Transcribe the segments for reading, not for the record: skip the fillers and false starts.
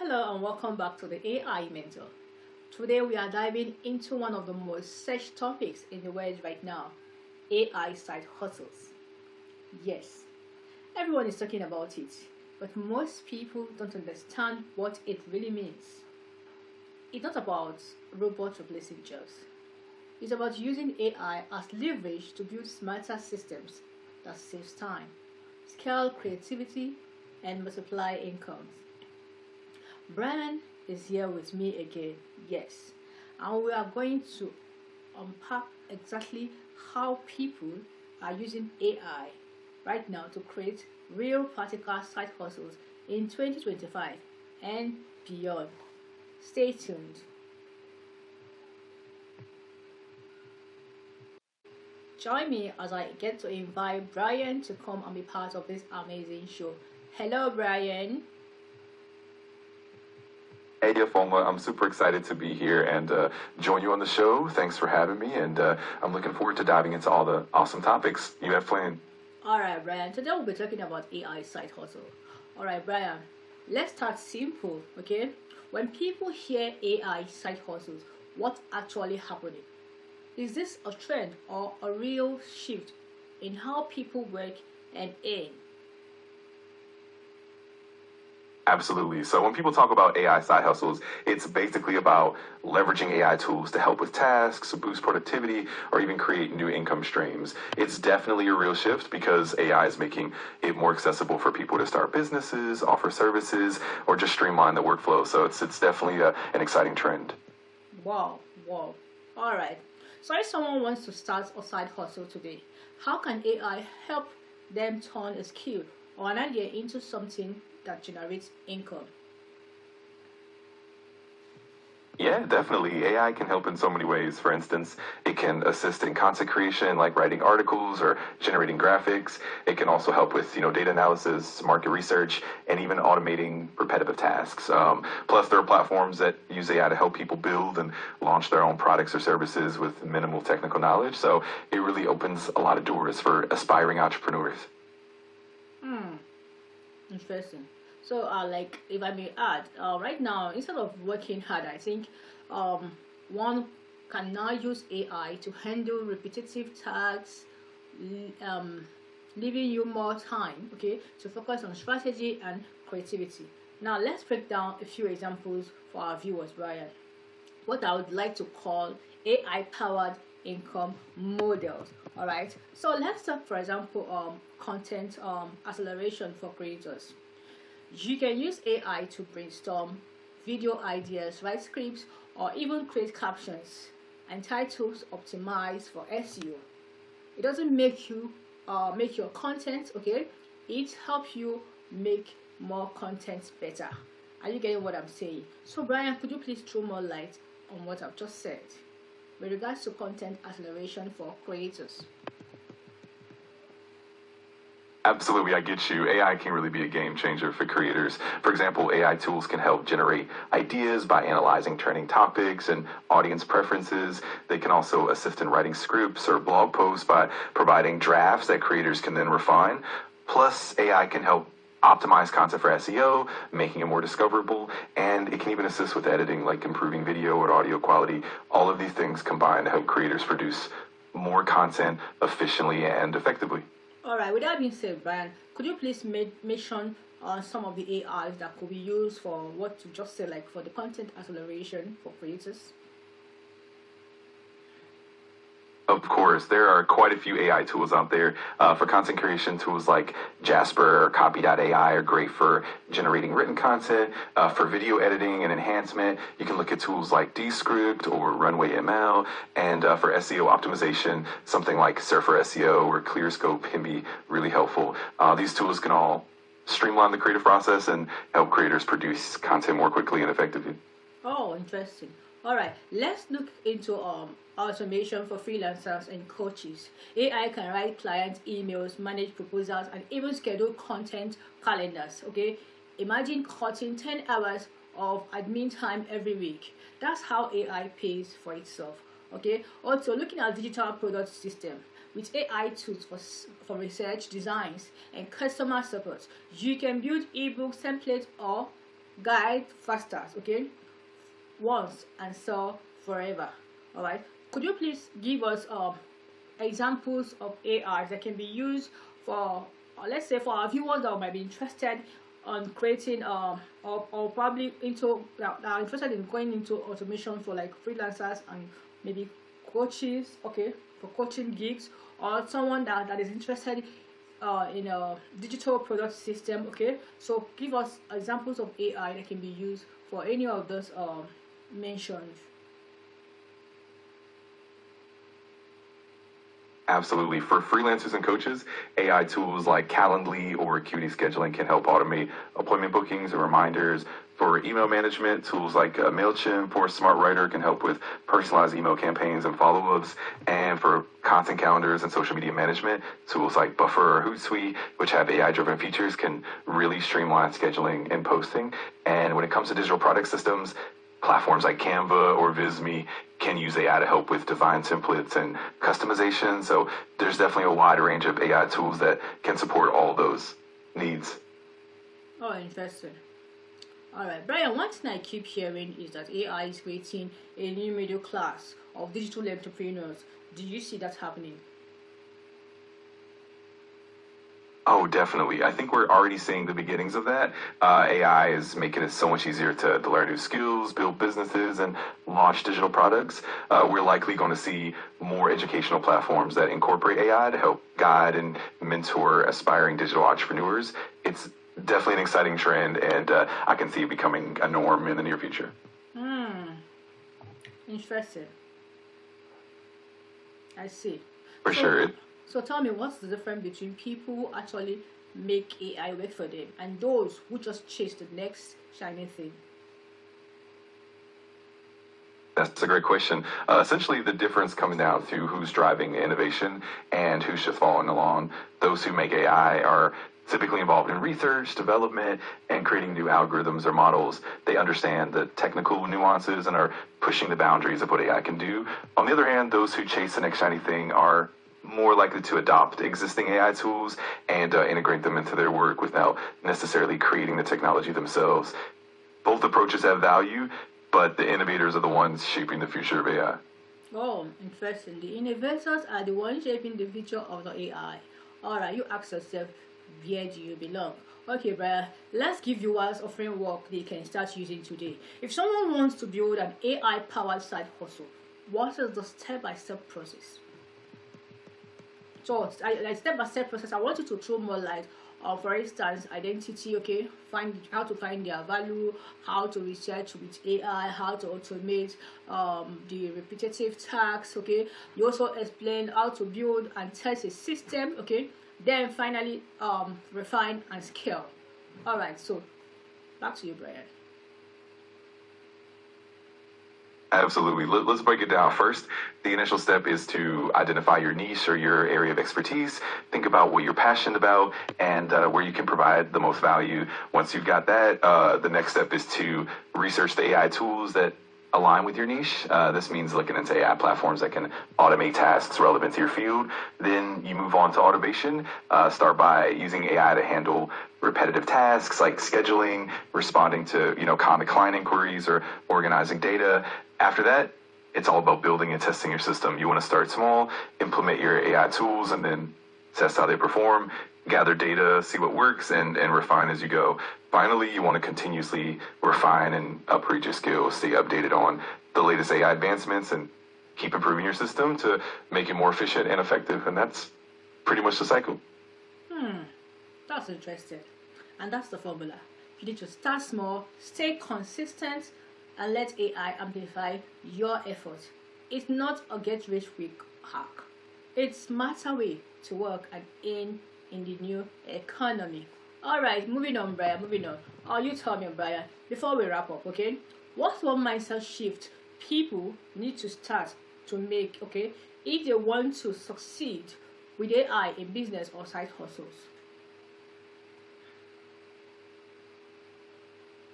Hello and welcome back to the AI Mentor. Today we are diving into one of the most searched topics in the world right now, AI side hustles. Yes, everyone is talking about it, but most people don't understand what it really means. It's not about robots replacing jobs. It's about using AI as leverage to build smarter systems that saves time, scale creativity, and multiply incomes. Brian is here with me again, yes, and we are going to unpack exactly how people are using AI right now to create real practical side hustles in 2025 and beyond. Stay tuned. Join me as I get to invite Brian to come and be part of this amazing show. Hello, Brian. Hey, Afoma, I'm super excited to be here and join you on the show. Thanks for having me, and I'm looking forward to diving into all the awesome topics you have planned. All right, Brian. Today we'll be talking about AI side hustle. All right, Brian. Let's start simple, okay? When people hear AI side hustles, what's actually happening? Is this a trend or a real shift in how people work and earn? Absolutely. So when people talk about AI side hustles, it's basically about leveraging AI tools to help with tasks, boost productivity, or even create new income streams. It's definitely a real shift because AI is making it more accessible for people to start businesses, offer services, or just streamline the workflow. So it's definitely an exciting trend. Wow, wow. All right. So if someone wants to start a side hustle today, how can AI help them turn a skill or an idea into something that generates income? Yeah, definitely. AI can help in so many ways. For instance, it can assist in content creation, like writing articles or generating graphics. It can also help with, data analysis, market research, and even automating repetitive tasks. Plus, there are platforms that use AI to help people build and launch their own products or services with minimal technical knowledge. So it really opens a lot of doors for aspiring entrepreneurs. Hmm, interesting. So, like, if I may add, right now, instead of working hard, I think one can now use AI to handle repetitive tasks, leaving you more time, okay, to focus on strategy and creativity. Now, let's break down a few examples for our viewers, Brian. What I would like to call AI powered income models. All right. So let's talk, for example, content acceleration for creators. You can use AI to brainstorm video ideas, write scripts, or even create captions and titles optimized for SEO. It doesn't make you make your content, okay? It helps you make more content better. Are you getting what I'm saying? So Brian, could you please throw more light on what I've just said with regards to content acceleration for creators? Absolutely, I get you. AI can really be a game changer for creators. For example, AI tools can help generate ideas by analyzing trending topics and audience preferences. They can also assist in writing scripts or blog posts by providing drafts that creators can then refine. Plus, AI can help optimize content for SEO, making it more discoverable, and it can even assist with editing, like improving video or audio quality. All of these things combine to help creators produce more content efficiently and effectively. All right. With that being said, Brian, could you please mention some of the AIs that could be used for what you just said, like for the content acceleration for creators? Of course, there are quite a few AI tools out there. For content creation, tools like Jasper or Copy.ai are great for generating written content. For video editing and enhancement, you can look at tools like Descript or Runway ML. And for SEO optimization, something like Surfer SEO or ClearScope can be really helpful. These tools can all streamline the creative process and help creators produce content more quickly and effectively. Oh, interesting. All right, let's look into automation for freelancers and coaches. AI can write client emails, manage proposals, and even schedule content calendars. Okay, imagine cutting 10 hours of admin time every week. That's how AI pays for itself. Okay, also looking at digital product system with AI tools for research, designs, and customer support, you can build ebooks, templates, or guide faster, okay, once and sell forever. All right, could you please give us examples of AI that can be used for, let's say, for our viewers that might be interested on creating or probably into that are interested in going into automation for like freelancers and maybe coaches, okay, for coaching gigs, or someone that is interested in a digital product system, okay. So give us examples of AI that can be used for any of those mentioned. Absolutely. For freelancers and coaches, AI tools like Calendly or Acuity Scheduling can help automate appointment bookings and reminders. For email management, tools like MailChimp or SmartWriter can help with personalized email campaigns and follow-ups. And for content calendars and social media management, tools like Buffer or Hootsuite, which have AI-driven features, can really streamline scheduling and posting. And when it comes to digital product systems, platforms like Canva or Visme can use AI to help with design templates and customization. So there's definitely a wide range of AI tools that can support all those needs. Oh, interesting. All right, Brian, one thing I keep hearing is that AI is creating a new middle class of digital entrepreneurs. Do you see that happening? Oh, definitely. I think we're already seeing the beginnings of that. AI is making it so much easier to learn new skills, build businesses, and launch digital products. We're likely going to see more educational platforms that incorporate AI to help guide and mentor aspiring digital entrepreneurs. It's definitely an exciting trend, and I can see it becoming a norm in the near future. Interesting. I see. For So, sure. so tell me, what's the difference between people who actually make AI work for them and those who just chase the next shiny thing? That's a great question. Essentially, the difference comes down to who's driving innovation and who's just following along. Those who make AI are typically involved in research, development, and creating new algorithms or models. They understand the technical nuances and are pushing the boundaries of what AI can do. On the other hand, those who chase the next shiny thing are more likely to adopt existing AI tools and integrate them into their work without necessarily creating the technology themselves. Both approaches have value, but the innovators are the ones shaping the future of AI. Oh, interesting. The innovators are the ones shaping the future of the AI. Alright, you ask yourself, where do you belong? Okay, Brian, let's give viewers a framework they can start using today. If someone wants to build an AI powered side hustle, what is the step-by-step process? So, like step-by-step process, I want you to throw more light on, for instance, identity, okay, find how to find their value, how to research with AI, how to automate the repetitive tasks, okay. You also explain how to build and test a system, okay. Then finally, refine and scale. All right, so back to you, Brian. Absolutely. Let's break it down. First, the initial step is to identify your niche or your area of expertise. Think about what you're passionate about and where you can provide the most value. Once you've got that, the next step is to research the AI tools that align with your niche. This means looking into AI platforms that can automate tasks relevant to your field. Then you move on to automation. Start by using AI to handle repetitive tasks like scheduling, responding to common client inquiries, or organizing data. After that, it's all about building and testing your system. You want to start small, implement your AI tools, and then test how they perform, gather data, see what works, and refine as you go. Finally, you want to continuously refine and upgrade your skills, stay updated on the latest AI advancements, and keep improving your system to make it more efficient and effective. And that's pretty much the cycle. That's interesting. And that's the formula. You need to start small, stay consistent, and let AI amplify your effort. It's not a get-rich-quick hack. It's a smarter way to work and earn in the new economy. Alright, moving on, Brian, moving on. You tell me, Brian, before we wrap up, okay? What's one mindset shift people need to start to make, okay, if they want to succeed with AI in business or side hustles?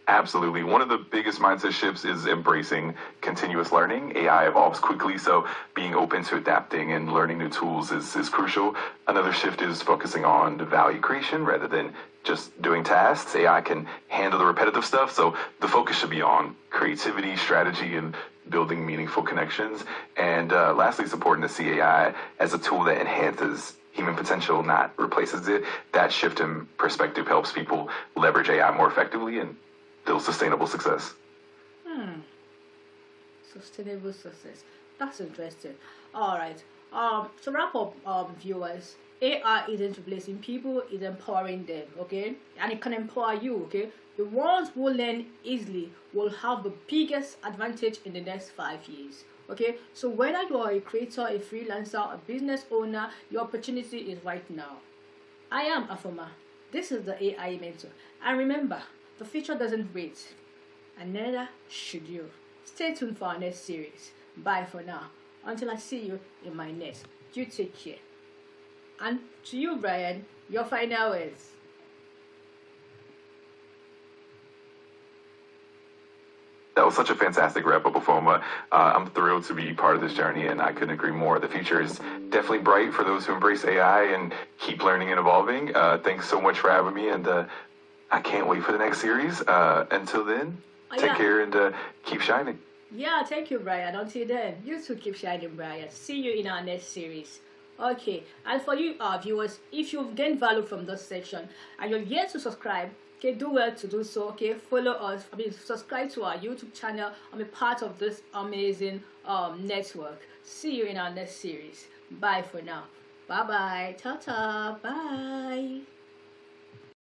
Absolutely. One of the biggest mindset shifts is embracing continuous learning. AI evolves quickly, so being open to adapting and learning new tools is crucial. Another shift is focusing on the value creation rather than just doing tasks. AI can handle the repetitive stuff, so the focus should be on creativity, strategy, and building meaningful connections. And lastly, it's important to see AI as a tool that enhances human potential, not replaces it. That shift in perspective helps people leverage AI more effectively and build sustainable success. Sustainable success. That's interesting. All right. To wrap up, viewers, AI isn't replacing people; it's empowering them. Okay, and it can empower you. Okay, the ones who learn easily will have the biggest advantage in the next 5 years. Okay, so whether you are a creator, a freelancer, a business owner, your opportunity is right now. I am Afoma. This is the AI Mentor. And remember, the future doesn't wait, and neither should you. Stay tuned for our next series. Bye for now. Until I see you in my next. You take care. And to you, Brian, your final words. That was such a fantastic wrap up, Afoma. I'm thrilled to be part of this journey, and I couldn't agree more. The future is definitely bright for those who embrace AI and keep learning and evolving. Thanks so much for having me, and I can't wait for the next series. Until then, take care and keep shining. Yeah, thank you, Brian. Until then, you too keep shining, Brian. See you in our next series. Okay, and for you, our viewers, if you've gained value from this section and you're yet to subscribe, okay, do well to do so. Okay, follow us. Subscribe to our YouTube channel and be part of this amazing network. See you in our next series. Bye for now. Bye bye. Ta ta. Bye.